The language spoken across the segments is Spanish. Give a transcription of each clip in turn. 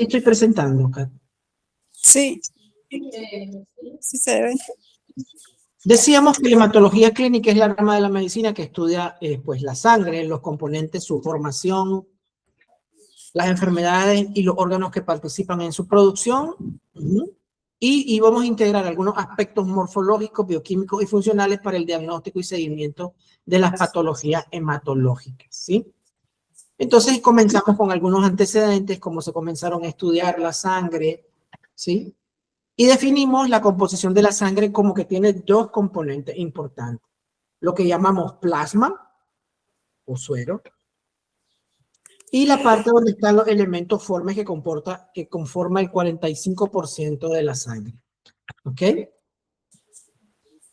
Sí estoy presentando, Kat. Sí, sí se ve. Decíamos que la hematología clínica es la rama de la medicina que estudia pues la sangre, los componentes, su formación, las enfermedades y los órganos que participan en su producción. Y vamos a integrar algunos aspectos morfológicos, bioquímicos y funcionales para el diagnóstico y seguimiento de las patologías hematológicas, ¿sí? Entonces comenzamos con algunos antecedentes, cómo se comenzaron a estudiar la sangre, ¿sí? Y definimos la composición de la sangre como que tiene dos componentes importantes. Lo que llamamos plasma o suero y la parte donde están los elementos formes que conforma el 45% de la sangre. ¿Ok?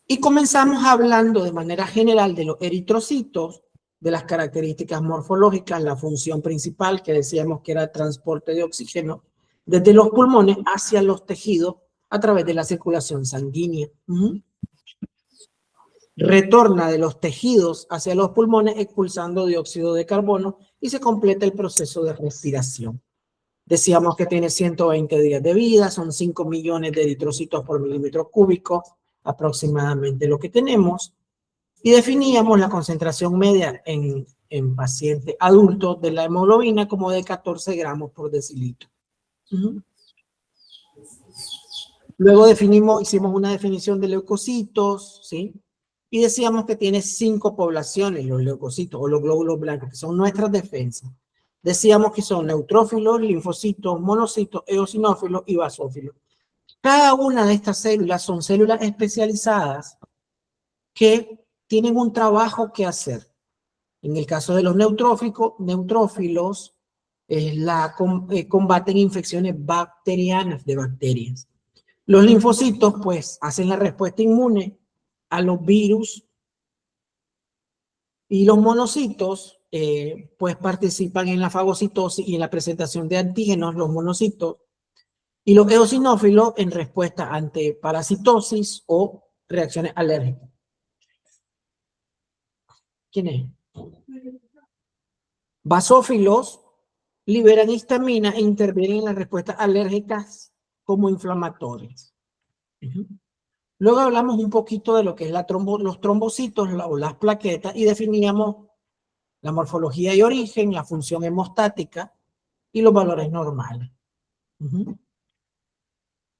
Y comenzamos hablando de manera general de los eritrocitos, de las características morfológicas, la función principal que decíamos que era el transporte de oxígeno desde los pulmones hacia los tejidos a través de la circulación sanguínea. Retorna de los tejidos hacia los pulmones expulsando dióxido de carbono y se completa el proceso de respiración. Decíamos que tiene 120 días de vida, son 5 millones de eritrocitos por milímetro cúbico, aproximadamente lo que tenemos, y definíamos la concentración media en pacientes adultos de la hemoglobina como de 14 gramos por decilitro. Luego hicimos una definición de leucocitos, ¿sí? Y decíamos que tiene 5 poblaciones, los leucocitos o los glóbulos blancos, que son nuestras defensas. Decíamos que son neutrófilos, linfocitos, monocitos, eosinófilos y basófilos. Cada una de estas células son células especializadas que tienen un trabajo que hacer. En el caso de los neutrófilos, combaten infecciones bacterianas de bacterias. Los linfocitos, pues, hacen la respuesta inmune a los virus y los monocitos, pues, participan en la fagocitosis y en la presentación de antígenos, los monocitos, y los eosinófilos en respuesta ante parasitosis o reacciones alérgicas. ¿Quién es? Basófilos liberan histamina e intervienen en las respuestas alérgicas como inflamatorias. Luego hablamos un poquito de lo que es los trombocitos o las plaquetas y definíamos la morfología y origen, la función hemostática y los valores normales.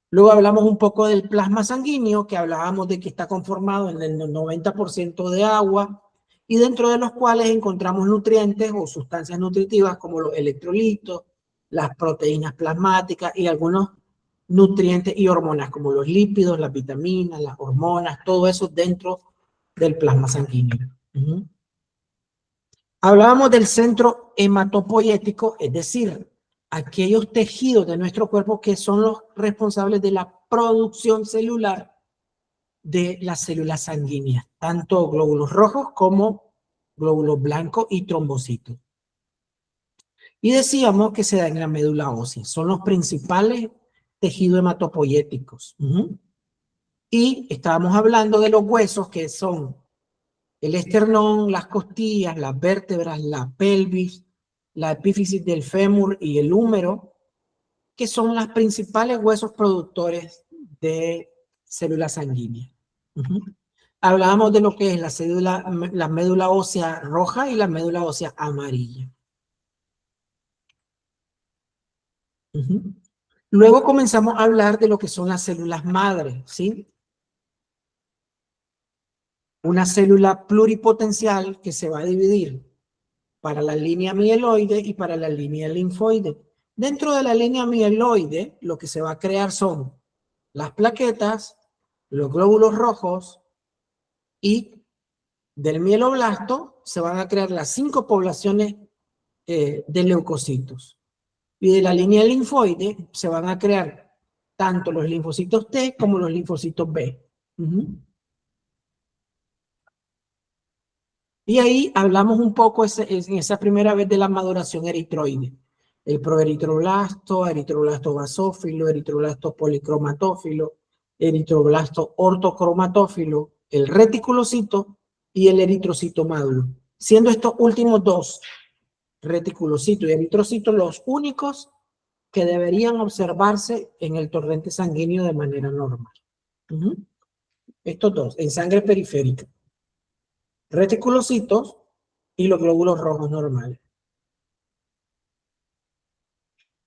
Luego hablamos un poco del plasma sanguíneo, que hablábamos de que está conformado en el 90% de agua y dentro de los cuales encontramos nutrientes o sustancias nutritivas como los electrolitos, las proteínas plasmáticas y algunos nutrientes y hormonas como los lípidos, las vitaminas, las hormonas, todo eso dentro del plasma sanguíneo. Hablábamos del centro hematopoyético, es decir, aquellos tejidos de nuestro cuerpo que son los responsables de la producción celular de las células sanguíneas, tanto glóbulos rojos como glóbulos blancos y trombocitos. Y decíamos que se da en la médula ósea, son los principales tejidos hematopoyéticos. Y estábamos hablando de los huesos que son el esternón, las costillas, las vértebras, la pelvis, la epífisis del fémur y el húmero, que son los principales huesos productores de células sanguíneas. Hablábamos de lo que es la médula ósea roja y la médula ósea amarilla. Luego comenzamos a hablar de lo que son las células madre, ¿sí? Una célula pluripotencial que se va a dividir para la línea mieloide y para la línea linfoide. Dentro de la línea mieloide, lo que se va a crear son las plaquetas, los glóbulos rojos y del mieloblasto se van a crear las 5 poblaciones de leucocitos. Y de la línea linfoide se van a crear tanto los linfocitos T como los linfocitos B. Y ahí hablamos un poco en esa primera vez de la maduración eritroide. El proeritroblasto, eritroblasto basófilo, eritroblasto policromatófilo, eritroblasto ortocromatófilo, el reticulocito y el eritrocito maduro. Siendo estos últimos dos, reticulocito y eritrocito, los únicos que deberían observarse en el torrente sanguíneo de manera normal. Estos dos, en sangre periférica. Reticulocitos y los glóbulos rojos normales.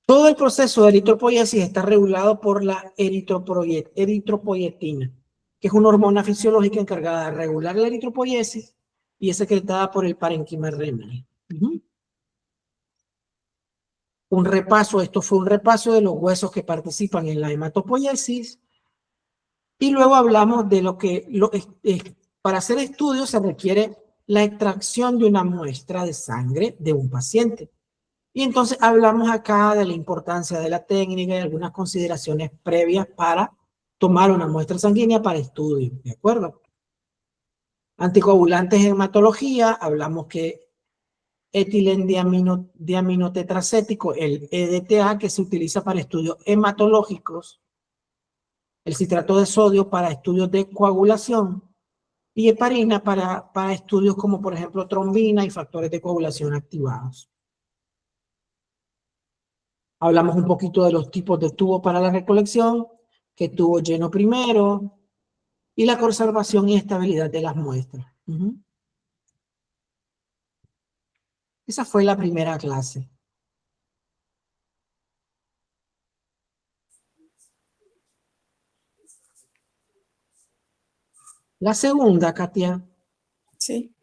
Todo el proceso de eritropoiesis está regulado por la eritropoietina, que es una hormona fisiológica encargada de regular la eritropoiesis y es secretada por el parénquima renal. Un repaso, esto fue un repaso de los huesos que participan en la hematopoiesis. Y luego hablamos de lo que, para hacer estudios se requiere la extracción de una muestra de sangre de un paciente. Y entonces hablamos acá de la importancia de la técnica y algunas consideraciones previas para tomar una muestra sanguínea para estudio, ¿de acuerdo? Anticoagulantes en hematología, hablamos que etilendiaminotetracético, el EDTA, que se utiliza para estudios hematológicos, el citrato de sodio para estudios de coagulación y heparina para estudios como por ejemplo trombina y factores de coagulación activados. Hablamos un poquito de los tipos de tubo para la recolección, que tubo lleno primero, y la conservación y estabilidad de las muestras. Esa fue la primera clase. La segunda, Katia. Sí.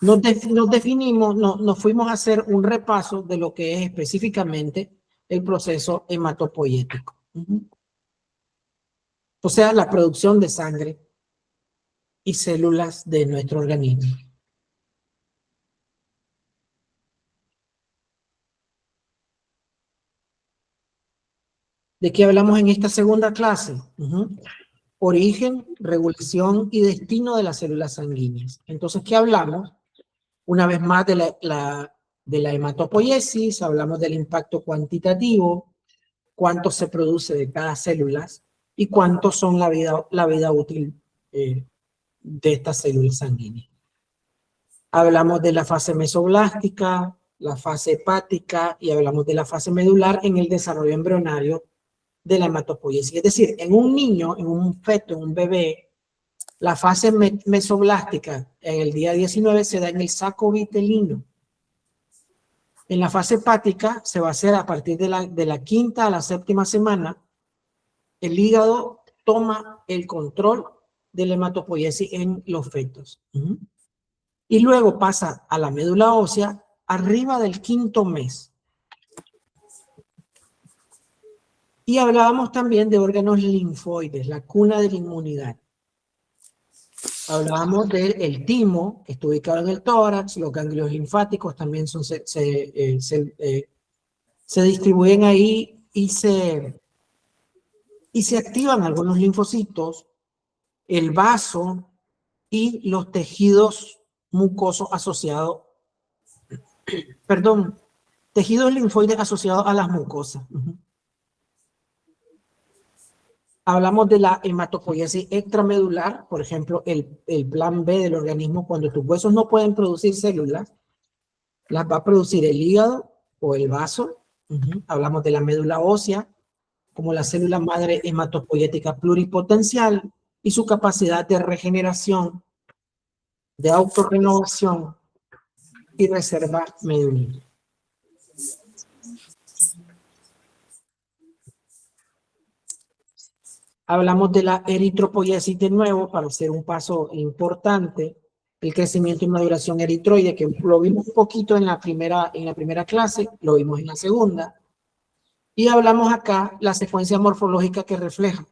Nos fuimos a hacer un repaso de lo que es específicamente el proceso hematopoiético. O sea, la producción de sangre y células de nuestro organismo. ¿De qué hablamos en esta segunda clase? Origen, regulación y destino de las células sanguíneas. Entonces, ¿qué hablamos? Una vez más de la hematopoiesis, hablamos del impacto cuantitativo, cuánto se produce de cada célula y cuánto son la vida útil de estas células sanguíneas. Hablamos de la fase mesoblástica, la fase hepática y hablamos de la fase medular en el desarrollo embrionario de la hematopoiesis. Es decir, en un niño, en un feto, en un bebé, la fase mesoblástica en el día 19 se da en el saco vitelino. En la fase hepática se va a hacer a partir de la quinta a la séptima semana. El hígado toma el control de la hematopoiesis en los fetos. Y luego pasa a la médula ósea arriba del quinto mes. Y hablábamos también de órganos linfoides, la cuna de la inmunidad. Hablábamos del timo, que está ubicado en el tórax, los ganglios linfáticos también se distribuyen ahí y se activan algunos linfocitos, el vaso y los tejidos mucosos asociados, tejidos linfoides asociados a las mucosas. Hablamos de la hematopoiesis extramedular, por ejemplo, el plan B del organismo, cuando tus huesos no pueden producir células, las va a producir el hígado o el vaso. Hablamos de la médula ósea, como la célula madre hematopoiética pluripotencial y su capacidad de regeneración, de autorrenovación y reserva medular. Hablamos de la eritropoiesis de nuevo para hacer un paso importante, el crecimiento y maduración eritroide, que lo vimos un poquito en la primera clase, lo vimos en la segunda. Y hablamos acá la secuencia morfológica que refleja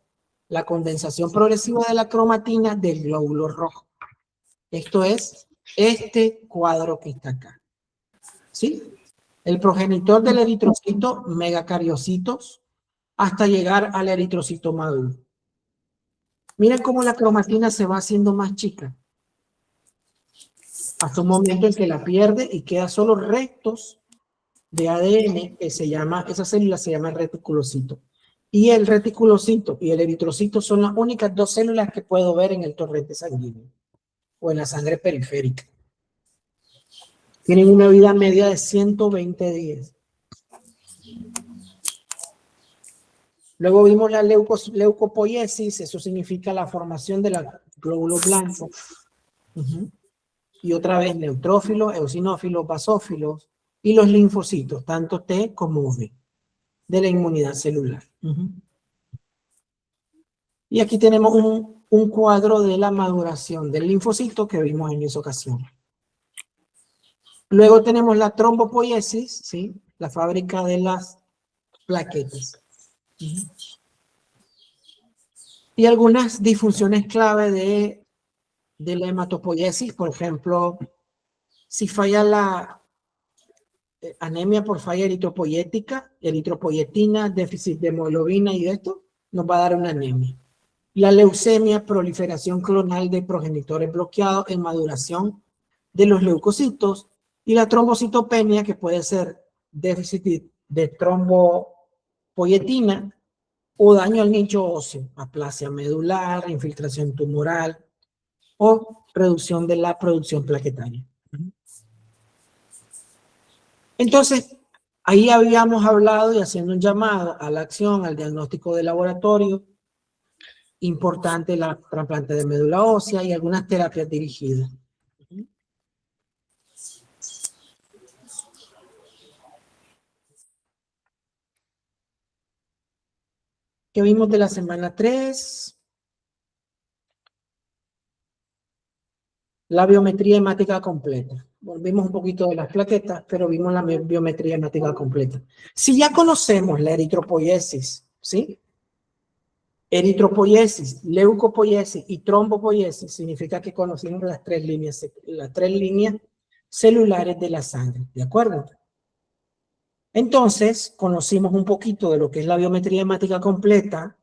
la condensación progresiva de la cromatina del glóbulo rojo. Esto es este cuadro que está acá. ¿Sí? El progenitor del eritrocito, megacariocitos, hasta llegar al eritrocito maduro. Miren cómo la cromatina se va haciendo más chica. Hasta un momento en que la pierde y queda solo restos de ADN que se llama, esa célula se llama reticulocito. Y el reticulocito y el eritrocito son las únicas dos células que puedo ver en el torrente sanguíneo o en la sangre periférica. Tienen una vida media de 120 días. Luego vimos la leucopoiesis, eso significa la formación de los glóbulos blancos. Y otra vez neutrófilos, eosinófilos, basófilos y los linfocitos, tanto T como V, de la inmunidad celular. Y aquí tenemos un cuadro de la maduración del linfocito que vimos en esa ocasión. Luego tenemos la trombopoiesis, ¿sí? La fábrica de las plaquetas. Y algunas disfunciones clave de la hematopoiesis, por ejemplo, si falla la anemia por falla eritropoyética, eritropoyetina, déficit de hemoglobina y esto, nos va a dar una anemia. La leucemia, proliferación clonal de progenitores bloqueados en maduración de los leucocitos, y la trombocitopenia, que puede ser déficit de trombopoyetina o daño al nicho óseo, aplasia medular, infiltración tumoral o reducción de la producción plaquetaria. Entonces, ahí habíamos hablado y haciendo un llamado a la acción, al diagnóstico de laboratorio, importante la trasplante de médula ósea y algunas terapias dirigidas. ¿Qué vimos de la semana 3? La biometría hemática completa. Volvimos un poquito de las plaquetas, pero vimos la biometría hemática completa. Si ya conocemos la eritropoiesis, ¿sí? Eritropoiesis, leucopoiesis y trombopoiesis significa que conocemos las tres líneas celulares de la sangre, ¿de acuerdo? Entonces, conocimos un poquito de lo que es la biometría hemática completa,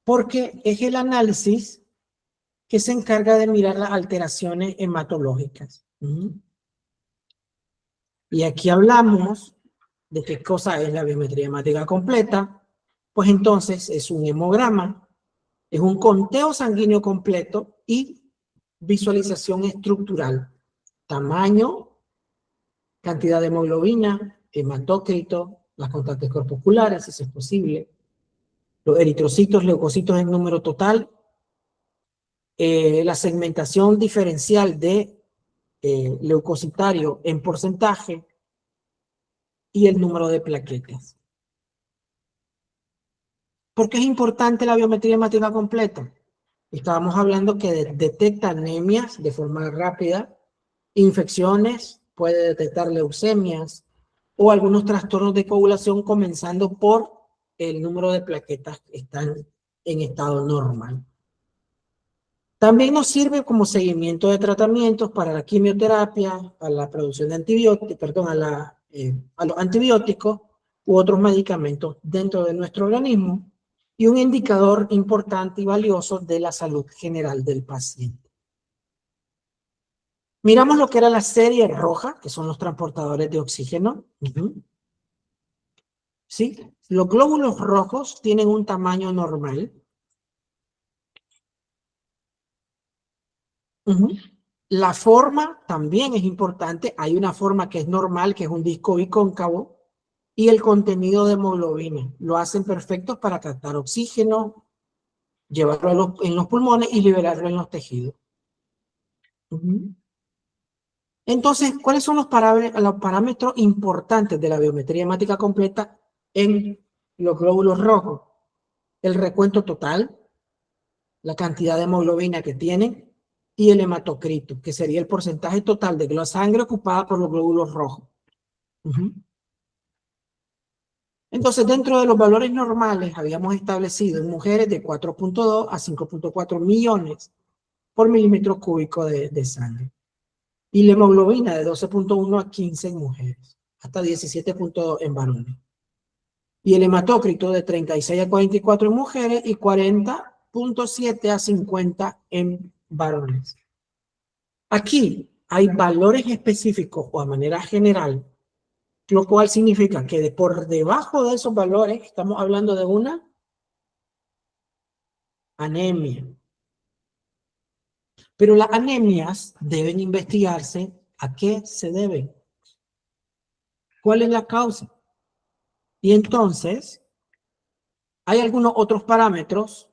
porque es el análisis que se encarga de mirar las alteraciones hematológicas. Y aquí hablamos de qué cosa es la biometría hemática completa. Pues entonces es un hemograma, es un conteo sanguíneo completo y visualización estructural. Tamaño, cantidad de hemoglobina, hematócrito, las constantes corpusculares, si es posible, los eritrocitos, leucocitos en número total, la segmentación diferencial de leucocitario en porcentaje y el número de plaquetas. ¿Por qué es importante la biometría hemática completa? Estábamos hablando que detecta anemias de forma rápida, infecciones, puede detectar leucemias o algunos trastornos de coagulación, comenzando por el número de plaquetas que están en estado normal. También nos sirve como seguimiento de tratamientos para la quimioterapia, para la producción de antibióticos, perdón, a los antibióticos u otros medicamentos dentro de nuestro organismo, y un indicador importante y valioso de la salud general del paciente. Miramos lo que era la serie roja, que son los transportadores de oxígeno. ¿Sí? Los glóbulos rojos tienen un tamaño normal. La forma también es importante. Hay una forma que es normal, que es un disco bicóncavo, y el contenido de hemoglobina. Lo hacen perfectos para captar oxígeno, llevarlo en los pulmones y liberarlo en los tejidos. Entonces, ¿cuáles son los parámetros importantes de la biometría hemática completa en los glóbulos rojos? El recuento total, la cantidad de hemoglobina que tienen y el hematocrito, que sería el porcentaje total de la sangre ocupada por los glóbulos rojos. Entonces, dentro de los valores normales, habíamos establecido en mujeres de 4.2 a 5.4 millones por milímetro cúbico de sangre. Y la hemoglobina de 12.1 a 15 en mujeres, hasta 17.2 en varones. Y el hematócrito de 36 a 44 en mujeres y 40.7 a 50 en varones. Aquí hay valores específicos o a manera general lo cual significa que por debajo de esos valores estamos hablando de una anemia. Pero las anemias deben investigarse a qué se deben. ¿Cuál es la causa? Y entonces, hay algunos otros parámetros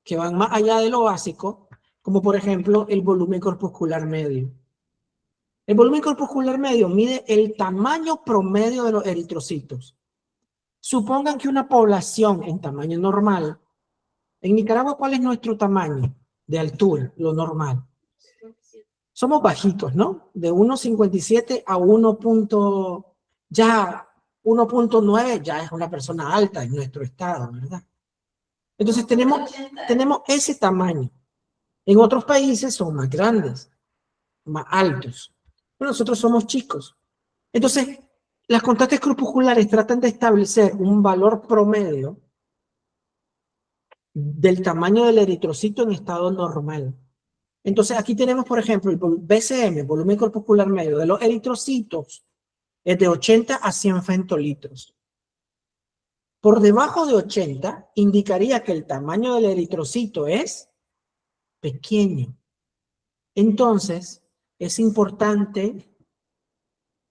que van más allá de lo básico, como por ejemplo el volumen corpuscular medio. El volumen corpuscular medio mide el tamaño promedio de los eritrocitos. Supongan que una población en tamaño normal, en Nicaragua, ¿cuál es nuestro tamaño de altura, lo normal? Somos bajitos, ¿no? De 1,57 a 1. Ya 1,9 ya es una persona alta en nuestro estado, ¿verdad? Entonces tenemos ese tamaño. En otros países son más grandes, más altos. Pero nosotros somos chicos. Entonces, las constantes corpusculares tratan de establecer un valor promedio del tamaño del eritrocito en estado normal. Entonces, aquí tenemos, por ejemplo, el BCM, volumen corpuscular medio de los eritrocitos, es de 80 a 100 femtolitros. Por debajo de 80 indicaría que el tamaño del eritrocito es pequeño. Entonces, es importante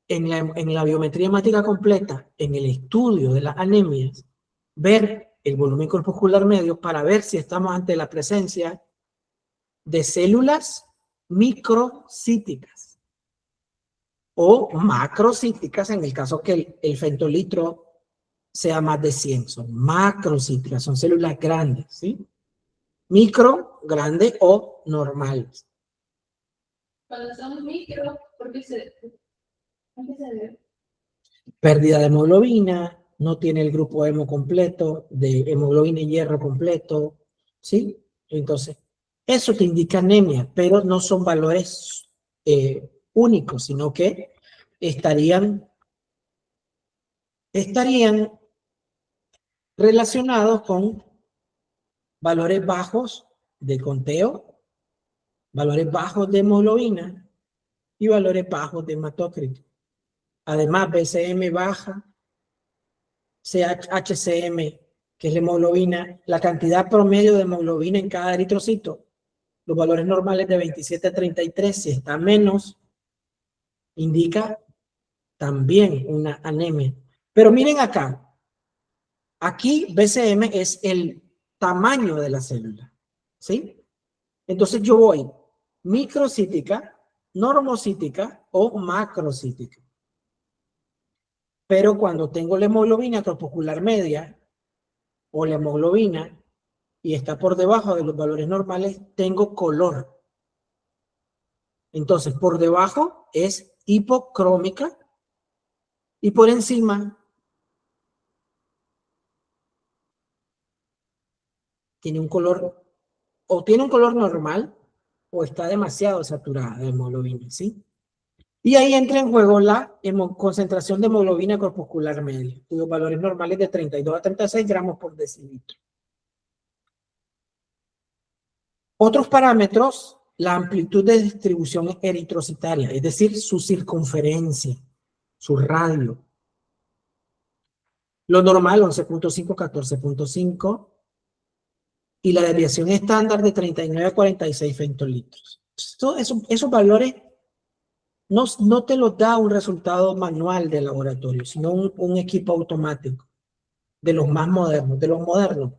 en la biometría hemática completa, en el estudio de las anemias, ver el volumen corpuscular medio para ver si estamos ante la presencia de células microcíticas o macrocíticas en el caso que el femtolitro sea más de 100. Son macrocíticas, son células grandes, ¿sí? Micro, grande o normales. Cuando son micro, ¿por qué se debe? Pérdida de hemoglobina, no tiene el grupo hemo completo, de hemoglobina y hierro completo, ¿sí? Entonces, eso te indica anemia, pero no son valores únicos, sino que estarían relacionados con valores bajos de conteo, valores bajos de hemoglobina y valores bajos de hematócrito. Además, BCM baja, HCM, que es la hemoglobina, la cantidad promedio de hemoglobina en cada eritrocito, los valores normales de 27 a 33, si está menos, indica también una anemia. Pero miren acá, aquí BCM es el tamaño de la célula, ¿sí? Entonces yo voy microcítica, normocítica o macrocítica. Pero cuando tengo la hemoglobina corpuscular media o la hemoglobina y está por debajo de los valores normales, tengo color. Entonces, por debajo es hipocrómica y por encima tiene un color, o tiene un color normal o está demasiado saturada de hemoglobina, ¿sí? Y ahí entra en juego la concentración de hemoglobina corpuscular media, cuyos valores normales de 32 a 36 gramos por decilitro. Otros parámetros, la amplitud de distribución eritrocitaria, es decir, su circunferencia, su radio. Lo normal, 11.5, 14.5. Y la desviación estándar de 39 a 46 femtolitros. Esos valores no te los da un resultado manual de laboratorio, sino un equipo automático de los más modernos, de los modernos.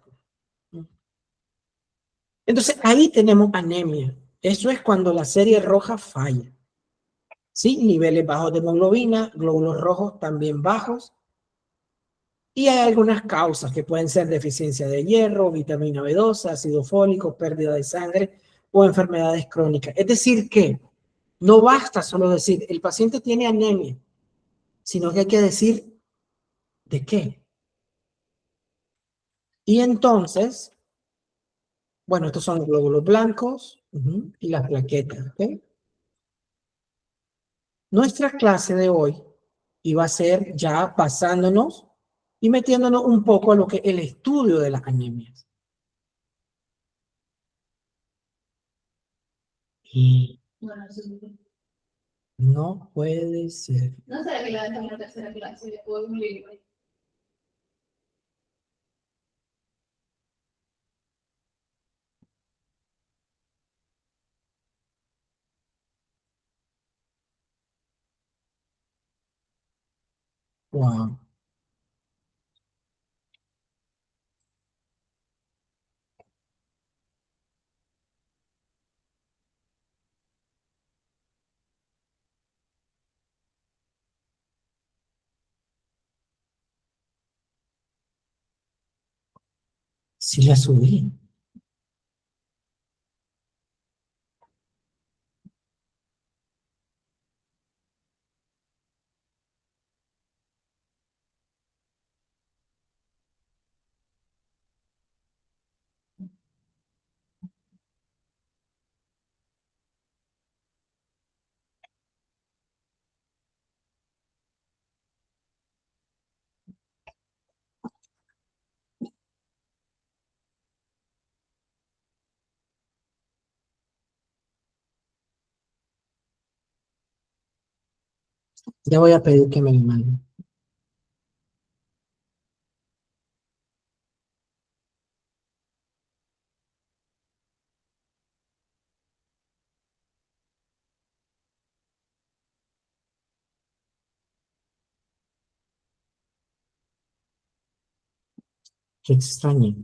Entonces, ahí tenemos anemia. Eso es cuando la serie roja falla. ¿Sí? Niveles bajos de hemoglobina, glóbulos rojos también bajos. Y hay algunas causas que pueden ser deficiencia de hierro, vitamina B12, ácido fólico, pérdida de sangre o enfermedades crónicas. Es decir que no basta solo decir el paciente tiene anemia, sino que hay que decir de qué. Y entonces, bueno, estos son los glóbulos blancos y las plaquetas. ¿Okay? Nuestra clase de hoy iba a ser ya basándonos y metiéndonos un poco a lo que es el estudio de las anemias. Y No puede ser. No será que la dejan en la tercera clase de un libro. Wow. Sí la subí. Ya voy a pedir que me lo manden. Qué extraño.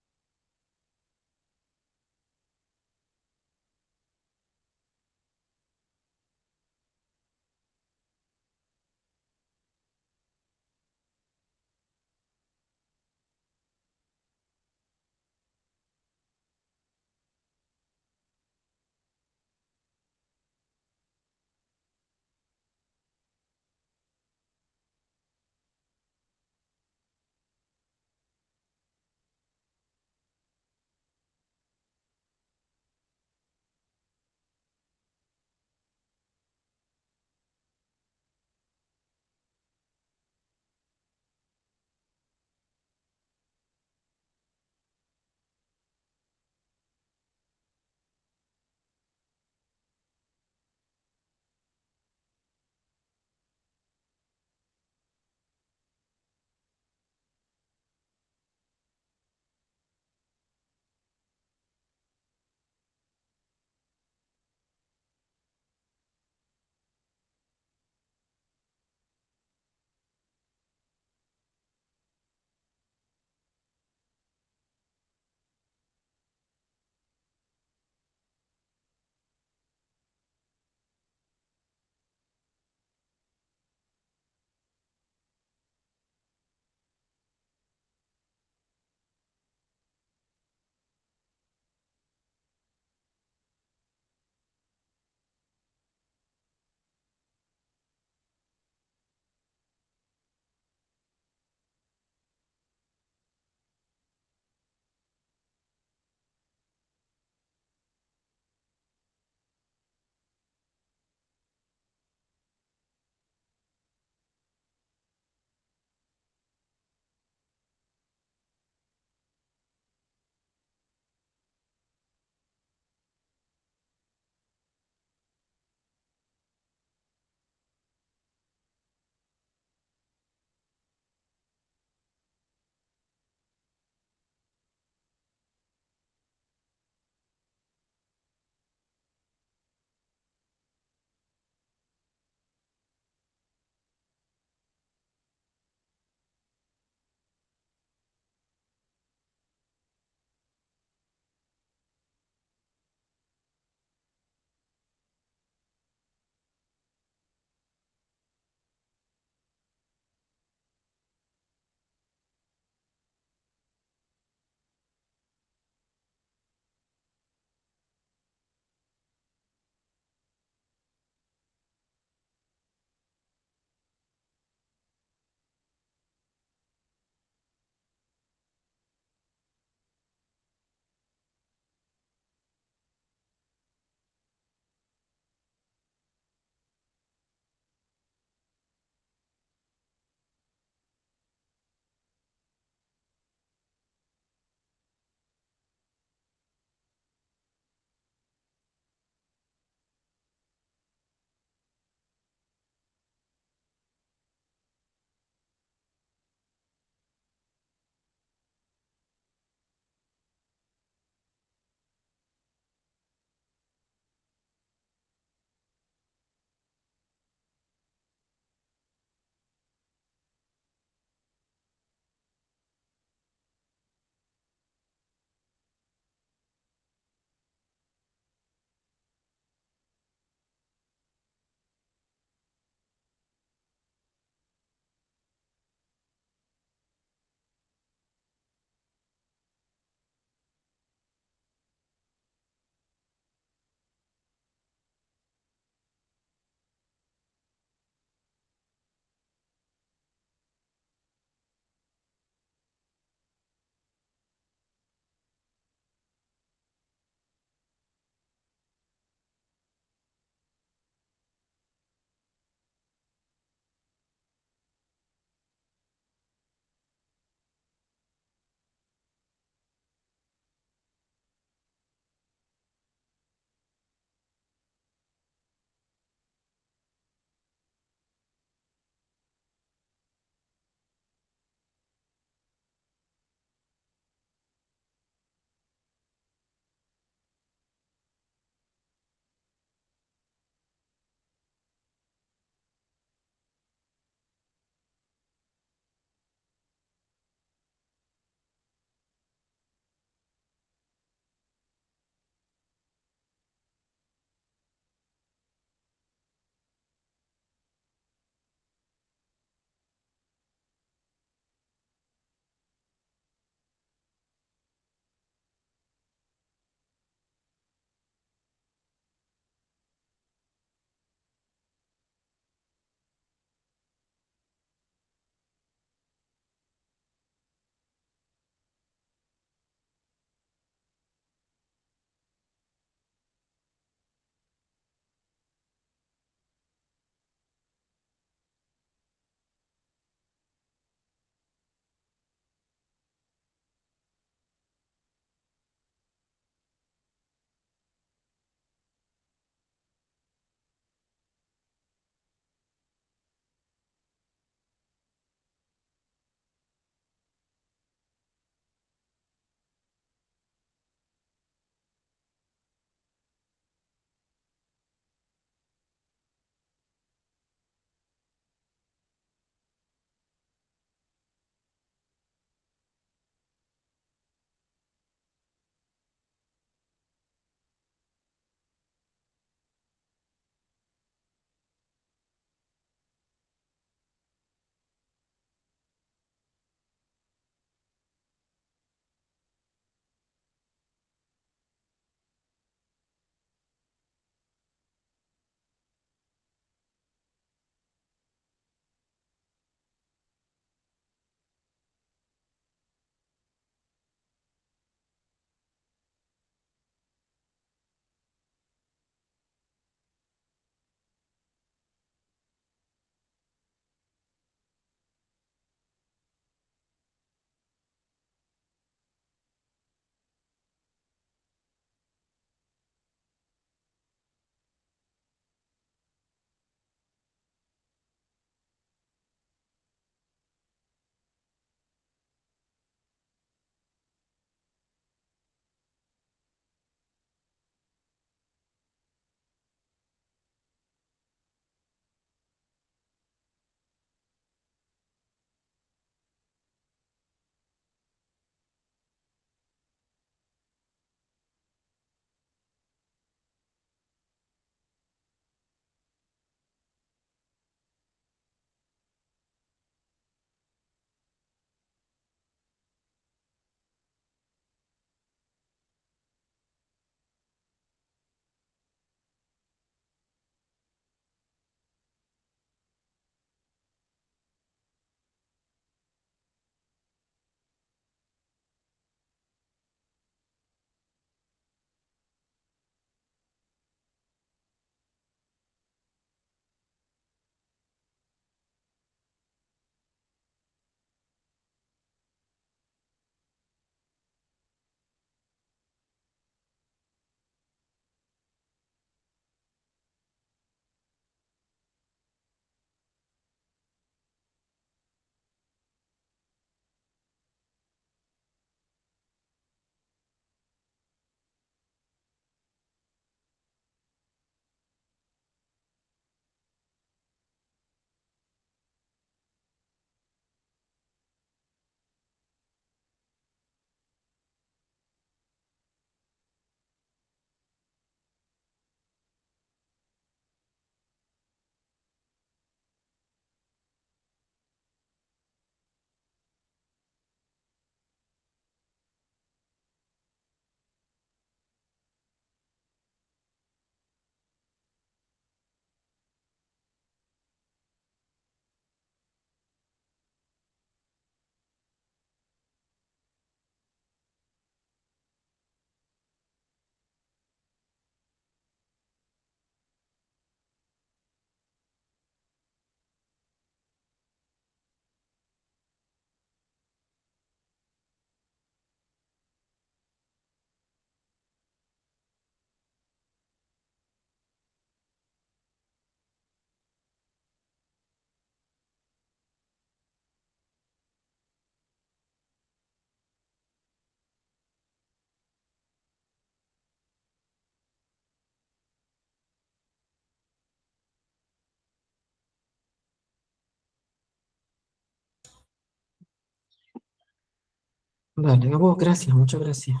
Vale, a vos, gracias, muchas gracias.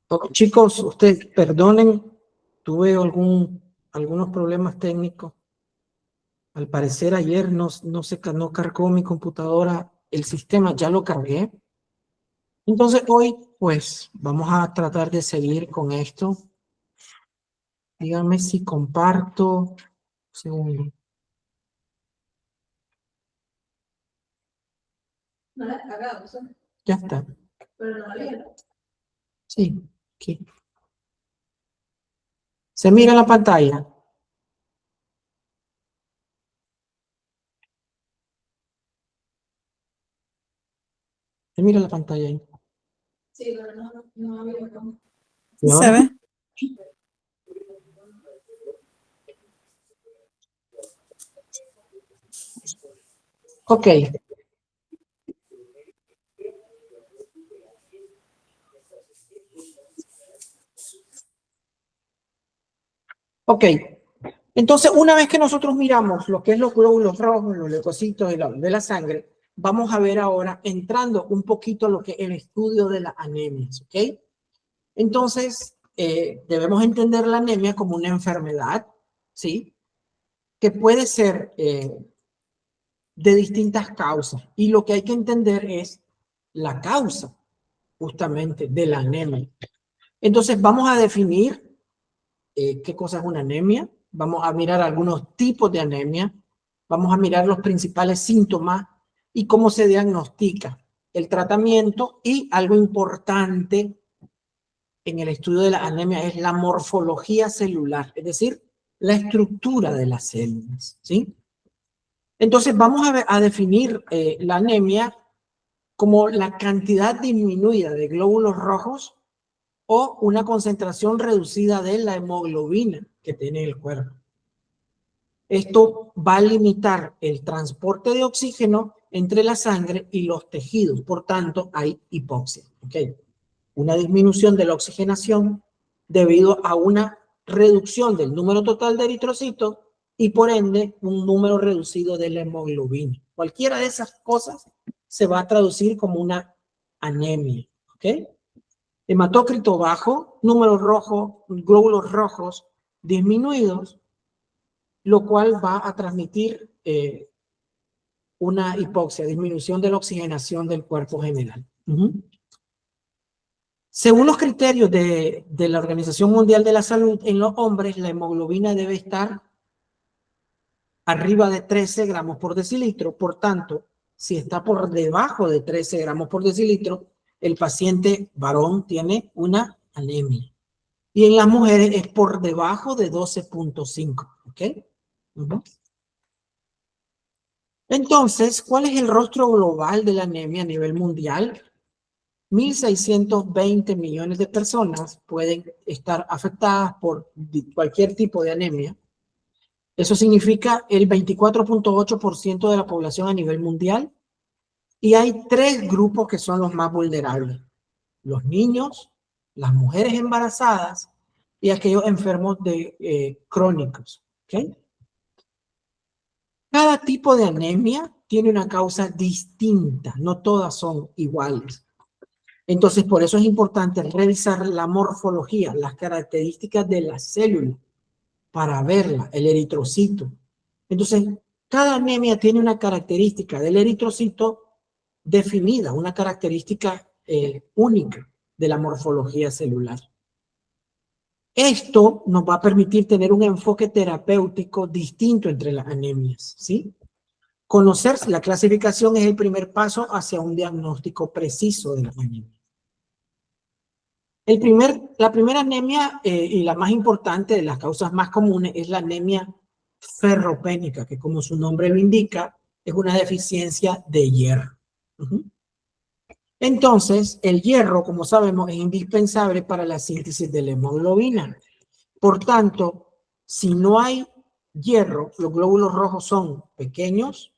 Ok, chicos, ustedes perdonen, tuve algunos problemas técnicos. Al parecer ayer no cargó mi computadora, el sistema ya lo cargué. Entonces hoy, pues, vamos a tratar de seguir con esto. Díganme si comparto. Un segundo. No la he cagado, ¿sí? Ya está. Pero no la leo. Sí, aquí. ¿Se mira la pantalla? ¿Se mira la pantalla ahí? Sí, pero no había cómo. ¿Y Sí se ahora? ve. Ok. Ok. Entonces, una vez que nosotros miramos lo que es los glóbulos rojos, los leucocitos de la sangre, vamos a ver ahora entrando un poquito a lo que es el estudio de las anemias, ¿ok? Entonces, debemos entender la anemia como una enfermedad, ¿sí? Que puede ser de distintas causas. Y lo que hay que entender es la causa, justamente, de la anemia. Entonces, vamos a definir qué cosa es una anemia. Vamos a mirar algunos tipos de anemia. Vamos a mirar los principales síntomas y cómo se diagnostica el tratamiento. Y algo importante en el estudio de la anemia es la morfología celular, es decir, la estructura de las células, ¿sí? Entonces vamos a definir la anemia como la cantidad disminuida de glóbulos rojos o una concentración reducida de la hemoglobina que tiene el cuerpo. Esto va a limitar el transporte de oxígeno entre la sangre y los tejidos, por tanto hay hipoxia, ¿ok? Una disminución de la oxigenación debido a una reducción del número total de eritrocitos y por ende un número reducido de la hemoglobina. Cualquiera de esas cosas se va a traducir como una anemia, ¿ok? Hematócrito bajo, números rojos, glóbulos rojos disminuidos, lo cual va a transmitir una hipoxia, disminución de la oxigenación del cuerpo general. Según los criterios de la Organización Mundial de la Salud, en los hombres la hemoglobina debe estar arriba de 13 gramos por decilitro. Por tanto, si está por debajo de 13 gramos por decilitro, el paciente varón tiene una anemia. Y en las mujeres es por debajo de 12.5. ¿Ok? Entonces, ¿cuál es el rostro global de la anemia a nivel mundial? 1.620 millones de personas pueden estar afectadas por cualquier tipo de anemia. Eso significa el 24.8% de la población a nivel mundial. Y hay tres grupos que son los más vulnerables: los niños, las mujeres embarazadas y aquellos enfermos crónicos. ¿Okay? Cada tipo de anemia tiene una causa distinta, no todas son iguales. Entonces, por eso es importante revisar la morfología, las características de la célula para verla, el eritrocito. Entonces, cada anemia tiene una característica del eritrocito definida, una característica única de la morfología celular. Esto nos va a permitir tener un enfoque terapéutico distinto entre las anemias, ¿sí? Conocer la clasificación es el primer paso hacia un diagnóstico preciso de la anemia. La primera anemia y la más importante de las causas más comunes es la anemia ferropénica, que como su nombre lo indica, es una deficiencia de hierro. Entonces, el hierro, como sabemos, es indispensable para la síntesis de la hemoglobina. Por tanto, si no hay hierro, los glóbulos rojos son pequeños,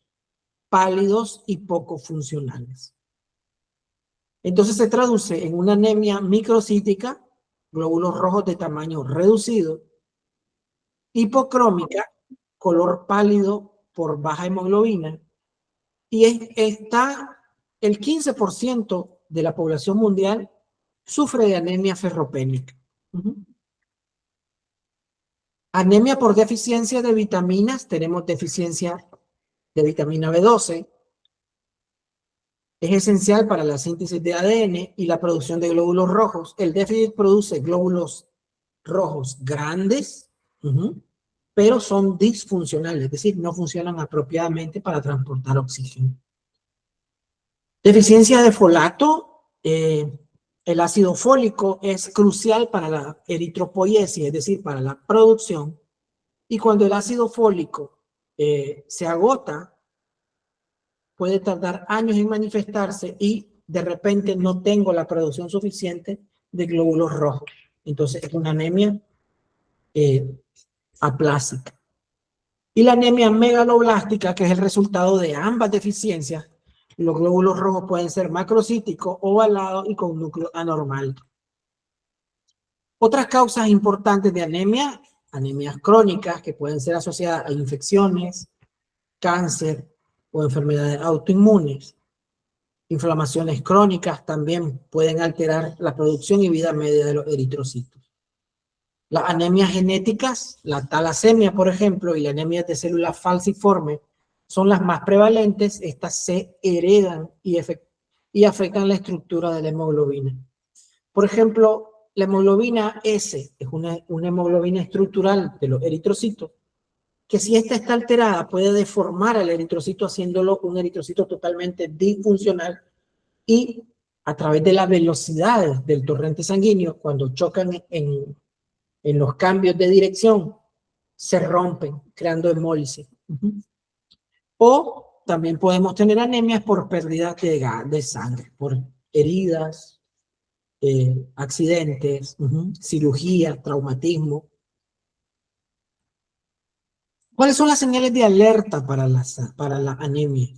pálidos y poco funcionales. Entonces se traduce en una anemia microcítica, glóbulos rojos de tamaño reducido, hipocrómica, color pálido por baja hemoglobina, y está el 15% de la población mundial sufre de anemia ferropénica. Anemia por deficiencia de vitaminas, tenemos deficiencia de vitamina B12. Es esencial para la síntesis de ADN y la producción de glóbulos rojos. El déficit produce glóbulos rojos grandes, pero son disfuncionales, es decir, no funcionan apropiadamente para transportar oxígeno. Deficiencia de folato. El ácido fólico es crucial para la eritropoiesis, es decir, para la producción. Y cuando el ácido fólico se agota, puede tardar años en manifestarse y de repente no tengo la producción suficiente de glóbulos rojos. Entonces es una anemia aplásica. Y la anemia megaloblástica, que es el resultado de ambas deficiencias, los glóbulos rojos pueden ser macrocíticos, ovalados y con núcleo anormal. Otras causas importantes de anemia, anemias crónicas que pueden ser asociadas a infecciones, cáncer o enfermedades autoinmunes. Inflamaciones crónicas también pueden alterar la producción y vida media de los eritrocitos. Las anemias genéticas, la talasemia, por ejemplo, y la anemia de células falciformes son las más prevalentes. Estas se heredan y afectan la estructura de la hemoglobina. Por ejemplo, la hemoglobina S es una hemoglobina estructural de los eritrocitos, que si esta está alterada puede deformar al eritrocito haciéndolo un eritrocito totalmente disfuncional y a través de las velocidades del torrente sanguíneo, cuando chocan en los cambios de dirección, se rompen, creando hemólisis. O también podemos tener anemias por pérdida de sangre, por heridas, accidentes, cirugía, traumatismo. ¿Cuáles son las señales de alerta para la anemia?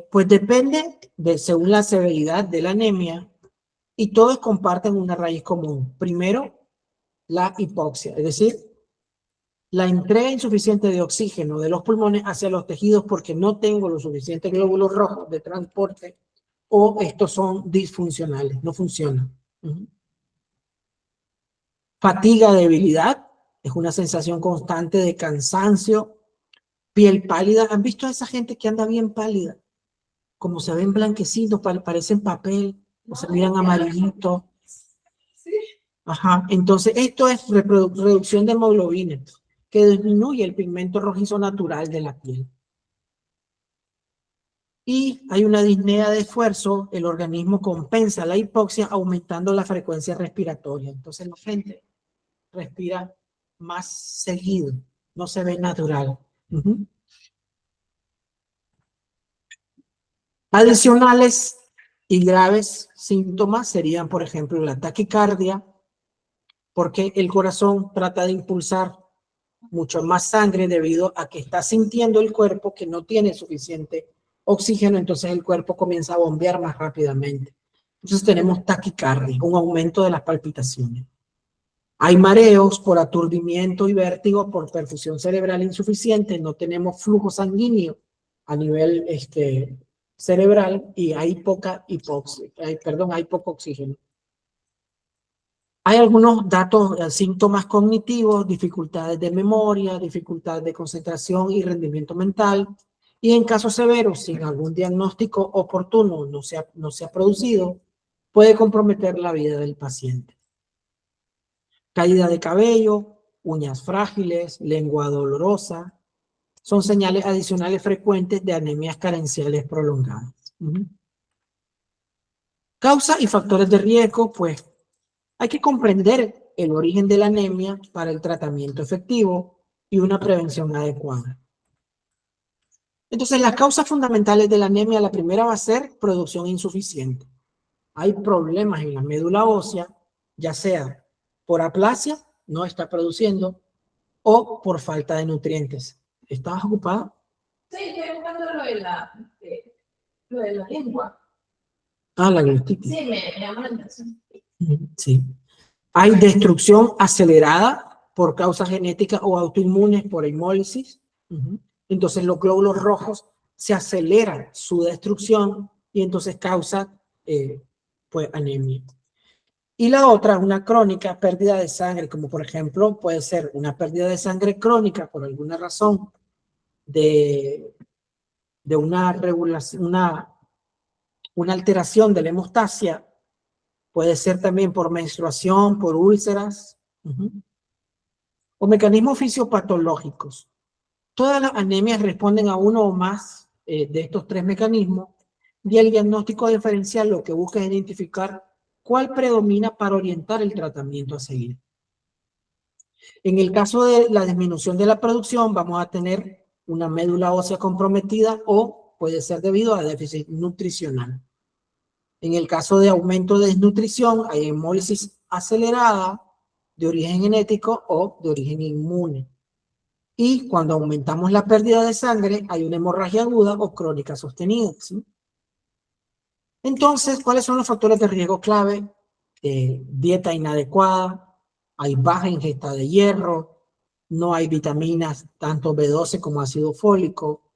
Pues depende según la severidad de la anemia, y todos comparten una raíz común. Primero, la hipoxia, es decir, la entrega insuficiente de oxígeno de los pulmones hacia los tejidos porque no tengo los suficientes glóbulos rojos de transporte, o estos son disfuncionales, no funcionan. Fatiga, debilidad, es una sensación constante de cansancio, piel pálida. ¿Han visto a esa gente que anda bien pálida? Como se ven blanquecitos, parecen papel, o se miran amarillitos. Ajá, entonces esto es reducción de hemoglobina, que disminuye el pigmento rojizo natural de la piel. Y hay una disnea de esfuerzo, el organismo compensa la hipoxia aumentando la frecuencia respiratoria. Entonces la gente respira más seguido, no se ve natural. Adicionales y graves síntomas serían, por ejemplo, la taquicardia, porque el corazón trata de impulsar mucho más sangre debido a que está sintiendo el cuerpo que no tiene suficiente oxígeno, entonces el cuerpo comienza a bombear más rápidamente. Entonces tenemos taquicardia, un aumento de las palpitaciones. Hay mareos por aturdimiento y vértigo por perfusión cerebral insuficiente, no tenemos flujo sanguíneo a nivel cerebral y hay poca hipoxia, hay poco oxígeno. Hay algunos datos, síntomas cognitivos, dificultades de memoria, dificultades de concentración y rendimiento mental. Y en casos severos, sin algún diagnóstico oportuno no se ha producido, puede comprometer la vida del paciente. Caída de cabello, uñas frágiles, lengua dolorosa, son señales adicionales frecuentes de anemias carenciales prolongadas. Causa y factores de riesgo, pues hay que comprender el origen de la anemia para el tratamiento efectivo y una prevención adecuada. Entonces, las causas fundamentales de la anemia, la primera va a ser producción insuficiente. Hay problemas en la médula ósea, ya sea por aplasia, no está produciendo, o por falta de nutrientes. ¿Estabas ocupada? Sí, estoy buscando lo de la lengua. Ah, la glostitis. Sí, me llama la atención. Sí. Hay destrucción acelerada por causas genéticas o autoinmunes por hemólisis. Entonces los glóbulos rojos se aceleran su destrucción y entonces causa pues anemia. Y la otra, una crónica, pérdida de sangre, como por ejemplo puede ser una pérdida de sangre crónica por alguna razón de una regulación, una alteración de la hemostasia, puede ser también por menstruación, por úlceras, o mecanismos fisiopatológicos. Todas las anemias responden a uno o más de estos tres mecanismos, y el diagnóstico diferencial lo que busca es identificar cuál predomina para orientar el tratamiento a seguir. En el caso de la disminución de la producción, vamos a tener una médula ósea comprometida o puede ser debido a déficit nutricional. En el caso de aumento de desnutrición, hay hemólisis acelerada de origen genético o de origen inmune. Y cuando aumentamos la pérdida de sangre, hay una hemorragia aguda o crónica sostenida, ¿sí? Entonces, ¿cuáles son los factores de riesgo clave? Dieta inadecuada, hay baja ingesta de hierro, no hay vitaminas, tanto B12 como ácido fólico,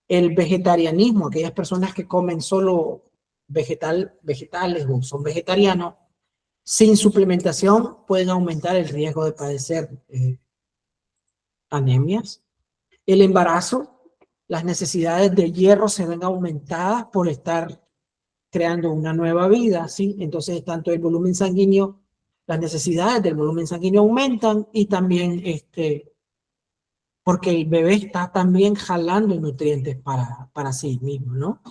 el vegetarianismo, aquellas personas que comen solo vegetales o son vegetarianos, sin suplementación pueden aumentar el riesgo de padecer anemias. El embarazo, las necesidades de hierro se ven aumentadas por estar creando una nueva vida, ¿sí? Entonces, tanto el volumen sanguíneo, las necesidades del volumen sanguíneo aumentan y también porque el bebé está también jalando nutrientes para sí mismo, ¿no?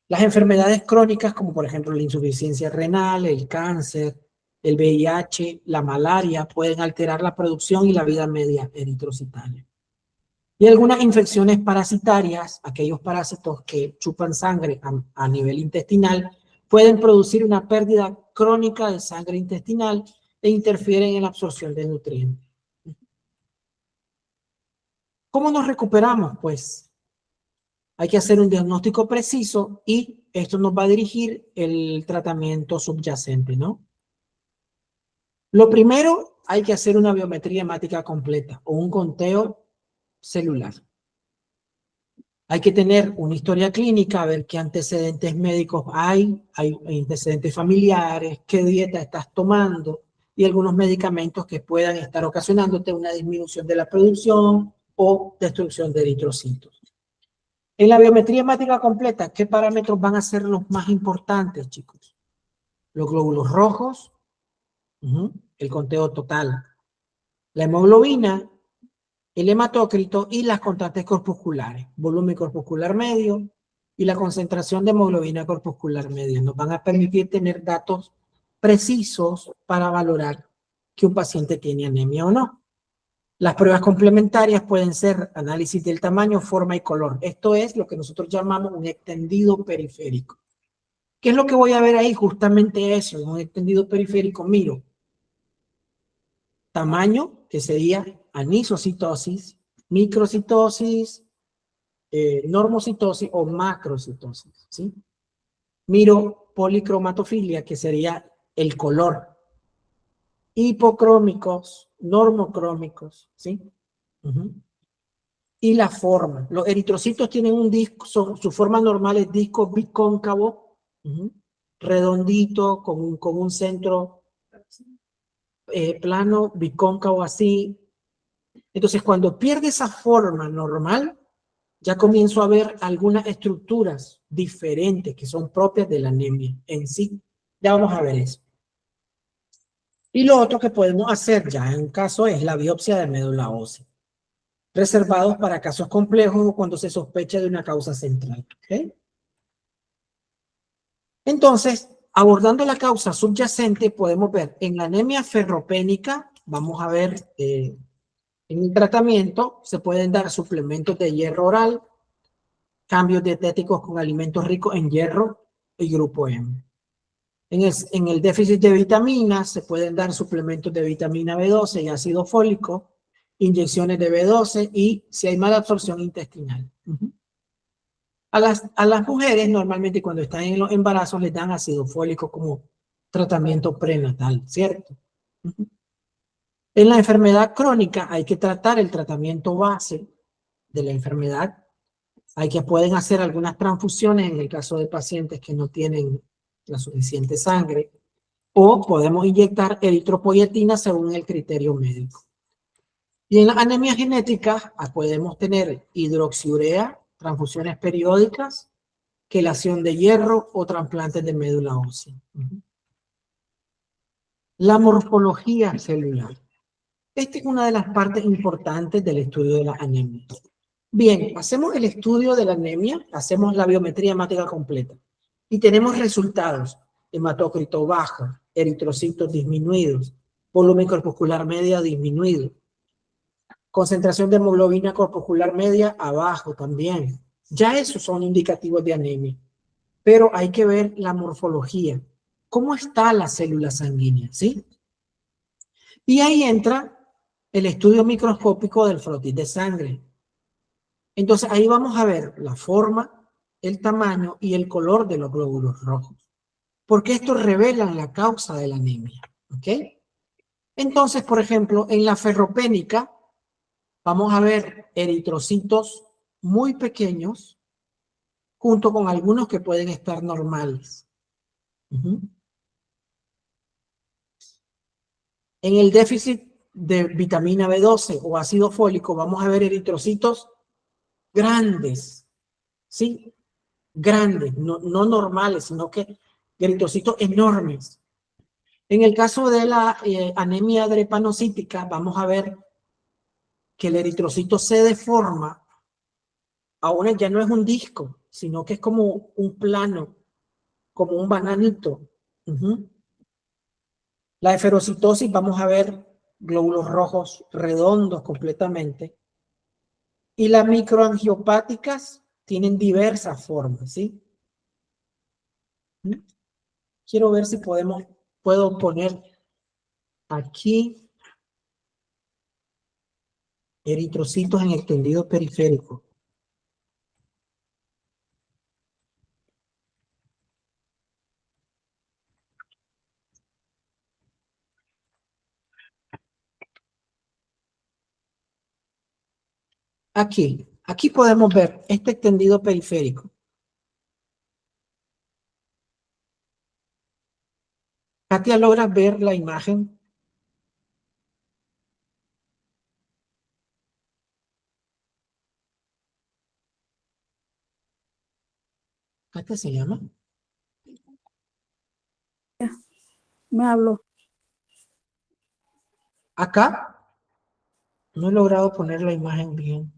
Las enfermedades crónicas, como por ejemplo la insuficiencia renal, el cáncer, el VIH, la malaria, pueden alterar la producción y la vida media eritrocitaria. Y algunas infecciones parasitarias, aquellos parásitos que chupan sangre a nivel intestinal, pueden producir una pérdida crónica de sangre intestinal e interfieren en la absorción de nutrientes. ¿Cómo nos recuperamos? Pues hay que hacer un diagnóstico preciso y esto nos va a dirigir el tratamiento subyacente, ¿no? Lo primero, hay que hacer una biometría hemática completa o un conteo celular. Hay que tener una historia clínica, a ver qué antecedentes médicos hay antecedentes familiares, qué dieta estás tomando y algunos medicamentos que puedan estar ocasionándote una disminución de la producción o destrucción de eritrocitos. En la biometría hemática completa, ¿qué parámetros van a ser los más importantes, chicos? Los glóbulos rojos, el conteo total, la hemoglobina, el hematócrito y las constantes corpusculares, volumen corpuscular medio y la concentración de hemoglobina corpuscular media. Nos van a permitir tener datos precisos para valorar que un paciente tiene anemia o no. Las pruebas complementarias pueden ser análisis del tamaño, forma y color. Esto es lo que nosotros llamamos un extendido periférico. ¿Qué es lo que voy a ver ahí? Justamente eso, un extendido periférico. Miro tamaño, que sería anisocitosis, microcitosis, normocitosis o macrocitosis, ¿sí? Miro policromatofilia, que sería el color, hipocrómicos, normocrómicos, ¿sí? Y la forma. Los eritrocitos tienen un disco, su forma normal es disco bicóncavo, redondito, con un centro plano, bicóncavo así. Entonces, cuando pierde esa forma normal, ya comienzo a ver algunas estructuras diferentes que son propias de la anemia en sí. Ya vamos a ver eso. Y lo otro que podemos hacer ya en caso es la biopsia de médula ósea, reservados para casos complejos o cuando se sospecha de una causa central. ¿Okay? Entonces, abordando la causa subyacente, podemos ver en la anemia ferropénica, vamos a ver en el tratamiento, se pueden dar suplementos de hierro oral, cambios dietéticos con alimentos ricos en hierro y grupo M. En el déficit de vitaminas se pueden dar suplementos de vitamina B12 y ácido fólico, inyecciones de B12 y si hay mala absorción intestinal. A las mujeres normalmente cuando están en los embarazos les dan ácido fólico como tratamiento prenatal, ¿cierto? En la enfermedad crónica hay que tratar el tratamiento base de la enfermedad Pueden hacer algunas transfusiones en el caso de pacientes que no tienen la suficiente sangre, o podemos inyectar eritropoyetina según el criterio médico. Y en la anemia genética podemos tener hidroxiurea, transfusiones periódicas, quelación de hierro o trasplantes de médula ósea. La morfología celular. Esta es una de las partes importantes del estudio de la anemia. Bien, hacemos el estudio de la anemia, hacemos la biometría hemática completa y tenemos resultados: hematócrito bajo, eritrocitos disminuidos, volumen corpuscular media disminuido, concentración de hemoglobina corpuscular media abajo también. Ya esos son indicativos de anemia, pero hay que ver la morfología. ¿Cómo está la célula sanguínea? ¿Sí? Y ahí entra el estudio microscópico del frotis de sangre. Entonces ahí vamos a ver la forma, el tamaño y el color de los glóbulos rojos, porque estos revelan la causa de la anemia. ¿Ok? Entonces, por ejemplo, en la ferropénica vamos a ver eritrocitos muy pequeños junto con algunos que pueden estar normales. En el déficit de vitamina B12 o ácido fólico vamos a ver eritrocitos grandes, ¿sí? Grandes, no normales, sino que eritrocitos enormes. En el caso de la anemia drepanocítica, vamos a ver que el eritrocito se deforma. Ahora ya no es un disco, sino que es como un plano, como un bananito. La eferocitosis, vamos a ver glóbulos rojos redondos completamente. Y las microangiopáticas tienen diversas formas, ¿sí? Quiero ver si puedo poner aquí eritrocitos en el tendido periférico. Aquí podemos ver este tendido periférico. Katia, ¿logras ver la imagen? ¿Katia se llama? Me habló. Acá no he logrado poner la imagen bien.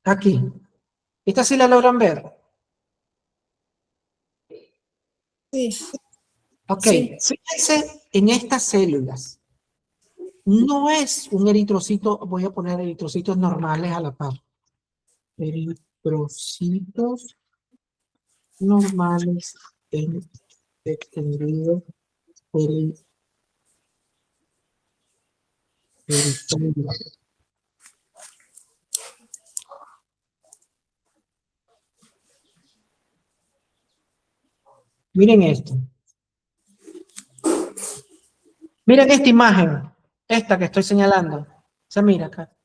Aquí. ¿Esta sí la logran ver? Sí, Ok. sí. Fíjense en estas células. No es un eritrocito, voy a poner eritrocitos normales a la par. Eritrocitos normales en extendido periférico. Miren esto. Miren esta imagen, esta que estoy señalando. Se mira acá.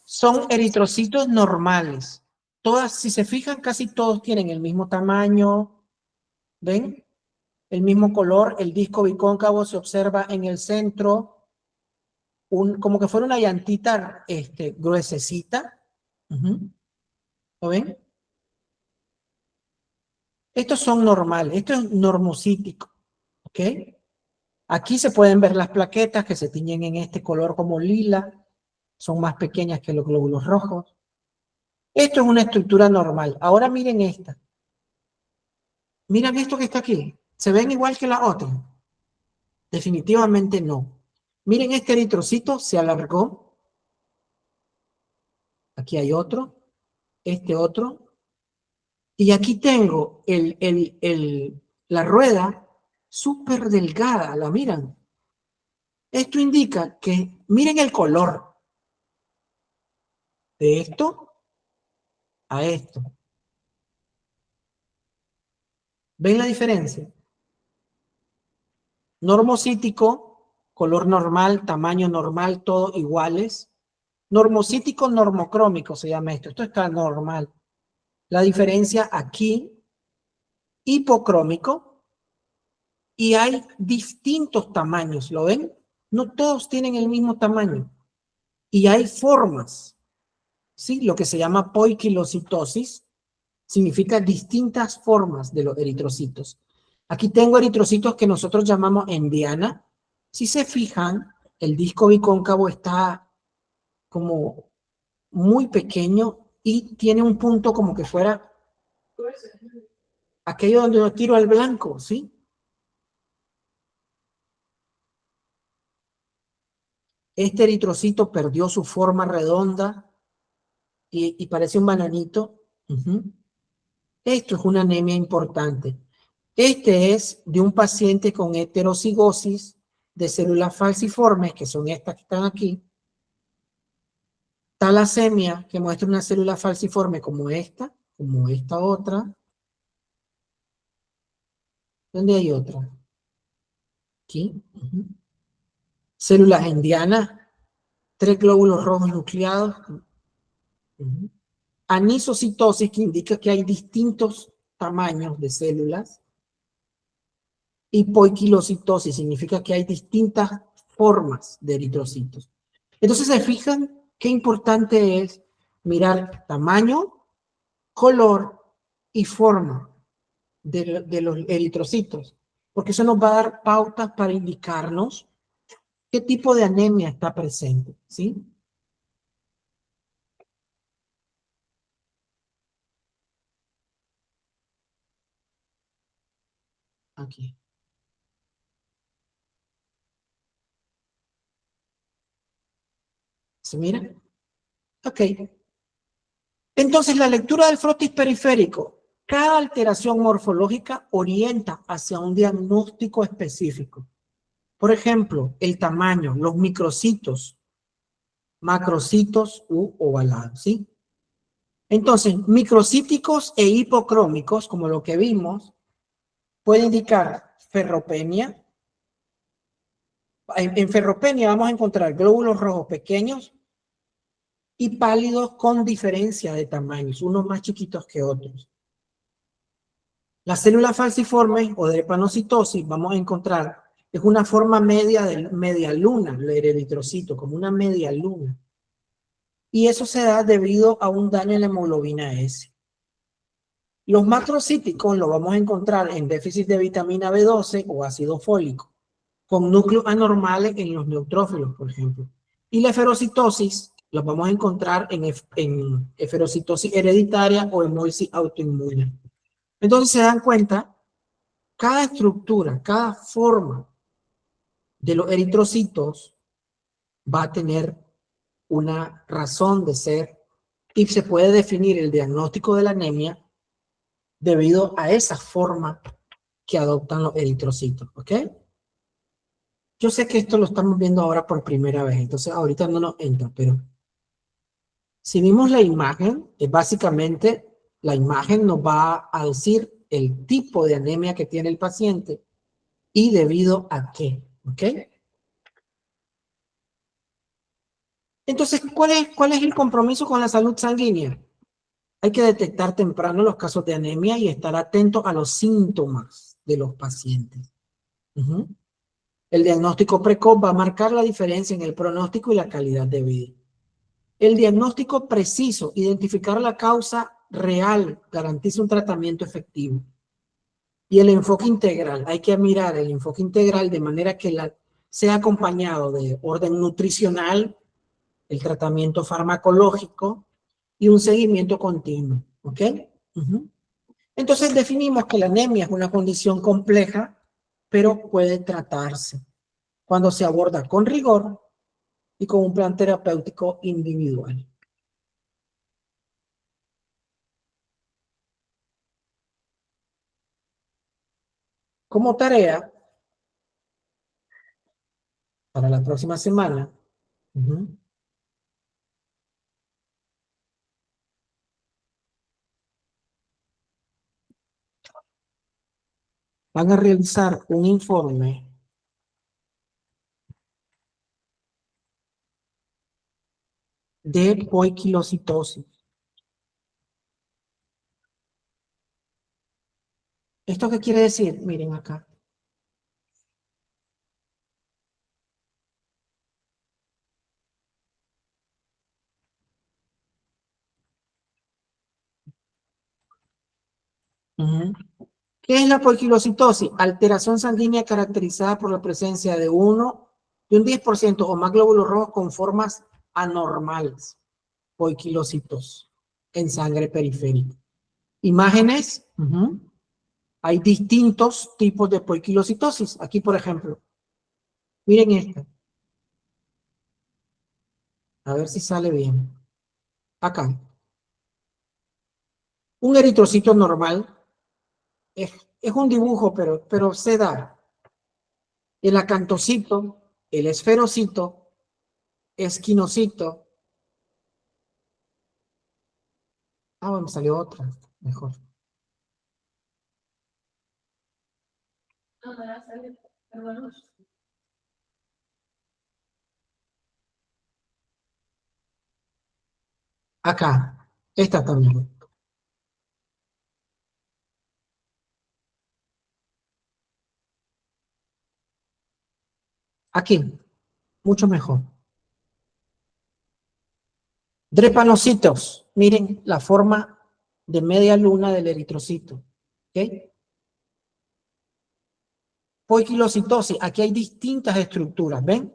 Son eritrocitos normales. Todas, si se fijan, casi todos tienen el mismo tamaño. ¿Ven? El mismo color. El disco bicóncavo se observa en el centro. Como que fuera una llantita gruesecita. ¿Lo ven? Estos son normales. Esto es normocítico. ¿Ok? Aquí se pueden ver las plaquetas que se tiñen en este color como lila. Son más pequeñas que los glóbulos rojos. Esto es una estructura normal. Ahora miren esta. Miren esto que está aquí. ¿Se ven igual que la otra? Definitivamente no. Miren este eritrocito, se alargó. Aquí hay otro. Este otro. Y aquí tengo la rueda súper delgada. ¿La miran? Esto indica que, miren el color de esto a esto. ¿Ven la diferencia? Normocítico, color normal, tamaño normal, todo iguales. Normocítico, normocrómico se llama esto. Esto está normal. La diferencia aquí, hipocrómico, y hay distintos tamaños, ¿lo ven? No todos tienen el mismo tamaño. Y hay formas, ¿sí? Lo que se llama poiquilocitosis significa distintas formas de los eritrocitos. Aquí tengo eritrocitos que nosotros llamamos endiana. Si se fijan, el disco bicóncavo está como muy pequeño y tiene un punto como que fuera aquello donde yo tiro al blanco, ¿sí? Este eritrocito perdió su forma redonda y parece un bananito. Esto es una anemia importante. Este es de un paciente con heterocigosis de células falciformes, que son estas que están aquí. Talasemia, que muestra una célula falciforme como esta otra. ¿Dónde hay otra? Aquí. Células endianas, 3 glóbulos rojos nucleados. Anisocitosis, que indica que hay distintos tamaños de células. Y poiquilocitosis significa que hay distintas formas de eritrocitos. Entonces, ¿se fijan qué importante es mirar tamaño, color y forma de los eritrocitos? Porque eso nos va a dar pautas para indicarnos qué tipo de anemia está presente, ¿sí? Aquí. ¿Se mira? Ok. Entonces, la lectura del frotis periférico. Cada alteración morfológica orienta hacia un diagnóstico específico. Por ejemplo, el tamaño, los microcitos, macrocitos u ovalados, ¿sí? Entonces, microcíticos e hipocrómicos, como lo que vimos, puede indicar ferropenia. En ferropenia vamos a encontrar glóbulos rojos pequeños y pálidos con diferencia de tamaños, unos más chiquitos que otros. Las células falciformes o de drepanocitosis vamos a encontrar, es una forma media de media luna, el eritrocito, como una media luna. Y eso se da debido a un daño en la hemoglobina S. Los macrocíticos los vamos a encontrar en déficit de vitamina B12 o ácido fólico, con núcleos anormales en los neutrófilos, por ejemplo. Y la eferocitosis los vamos a encontrar en eferocitosis hereditaria o hemólisis autoinmune. Entonces se dan cuenta, cada estructura, cada forma de los eritrocitos va a tener una razón de ser y se puede definir el diagnóstico de la anemia debido a esa forma que adoptan los eritrocitos, ¿ok? Yo sé que esto lo estamos viendo ahora por primera vez, entonces ahorita no nos entra, pero si vimos la imagen, básicamente la imagen nos va a decir el tipo de anemia que tiene el paciente y debido a qué, ¿ok? Entonces, ¿cuál es el compromiso con la salud sanguínea? Hay que detectar temprano los casos de anemia y estar atento a los síntomas de los pacientes. El diagnóstico precoz va a marcar la diferencia en el pronóstico y la calidad de vida. El diagnóstico preciso, identificar la causa real, garantiza un tratamiento efectivo. Y el enfoque integral, hay que mirar el enfoque integral de manera que sea acompañado de orden nutricional, el tratamiento farmacológico y un seguimiento continuo. ¿Ok? Entonces definimos que la anemia es una condición compleja, pero puede tratarse cuando se aborda con rigor y con un plan terapéutico individual. Como tarea para la próxima semana, van a realizar un informe de poiquilocitosis. ¿Esto qué quiere decir? Miren acá. Ujú. ¿Qué es la poiquilocitosis? Alteración sanguínea caracterizada por la presencia de un 10% o más glóbulos rojos con formas anormales, poiquilocitos, en sangre periférica. Imágenes. Ujú. Hay distintos tipos de poiquilocitosis. Aquí, por ejemplo, miren esta. A ver si sale bien. Acá. Un eritrocito normal es un dibujo, pero se da. El acantocito, el esferocito, esquinocito. Ah, bueno, me salió otra. Mejor. Acá. Esta también. Aquí. Mucho mejor. Drepanocitos. Miren la forma de media luna del eritrocito. ¿Ok? Poiquilocitosis. Aquí hay distintas estructuras. ¿Ven?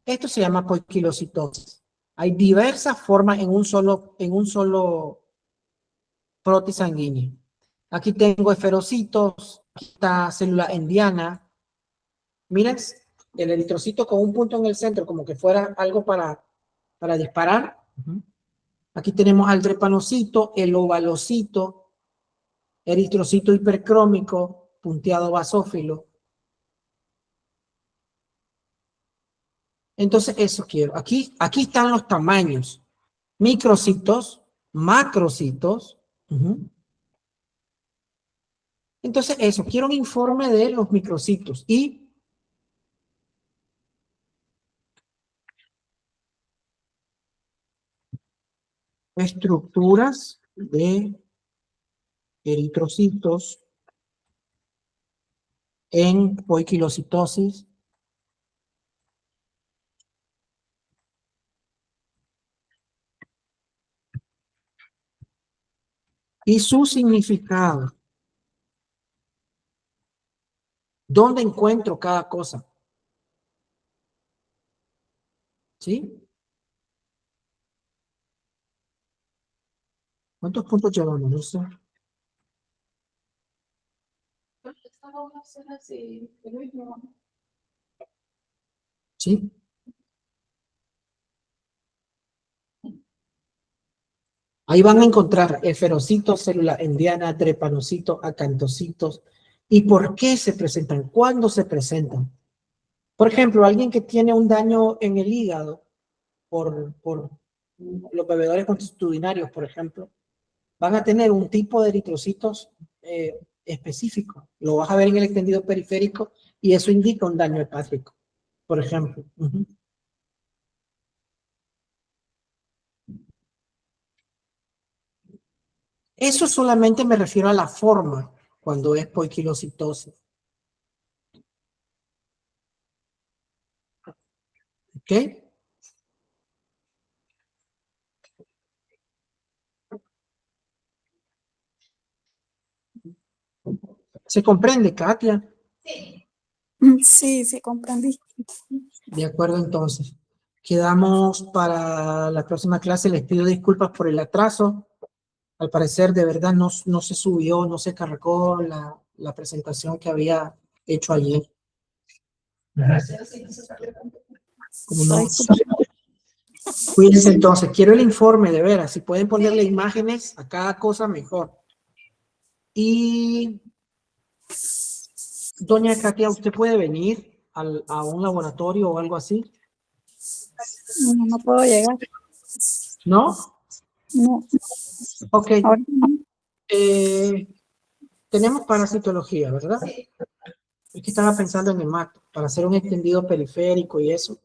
Esto se llama poiquilocitosis. Hay diversas formas en un solo prótesis sanguínea. Aquí tengo esferocitos, aquí está célula endiana. Miren, el eritrocito con un punto en el centro, como que fuera algo para disparar. Aquí tenemos al drepanocito, el ovalocito, eritrocito hipercrómico, punteado basófilo. Entonces, eso quiero. Aquí están los tamaños. Microcitos, macrocitos. Entonces, eso, quiero un informe de los microcitos y estructuras de eritrocitos en poiquilocitosis y su significado. ¿Dónde encuentro cada cosa? ¿Sí? ¿Cuántos puntos llevamos? No sé. ¿Sí? Ahí van a encontrar esferocitos, célula endiana, trepanocitos, acantocitos. ¿Y por qué se presentan? ¿Cuándo se presentan? Por ejemplo, alguien que tiene un daño en el hígado por los bebedores constitucionarios, por ejemplo, van a tener un tipo de eritrocitos específico. Lo vas a ver en el extendido periférico y eso indica un daño hepático, por ejemplo. Eso solamente me refiero a la forma cuando es poiquilocitosis. ¿Ok? ¿Se comprende, Katia? Sí. Sí, sí, comprendí. De acuerdo, entonces. Quedamos para la próxima clase. Les pido disculpas por el atraso. Al parecer, de verdad, no se subió, no se cargó la presentación que había hecho ayer. Como no. Ay, Cuídense entonces. Quiero el informe, de veras. Si pueden ponerle imágenes a cada cosa, mejor. Y, doña Katia, ¿usted puede venir a un laboratorio o algo así? no, no puedo llegar. ¿No? No, Ok. ahora no. Tenemos parasitología, ¿verdad? Es que estaba pensando en hemato, para hacer un extendido periférico y eso.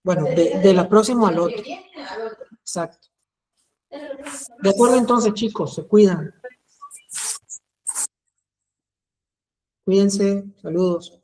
Bueno, de la próxima al otro. Exacto. De acuerdo entonces, chicos, se cuidan. Cuídense, saludos.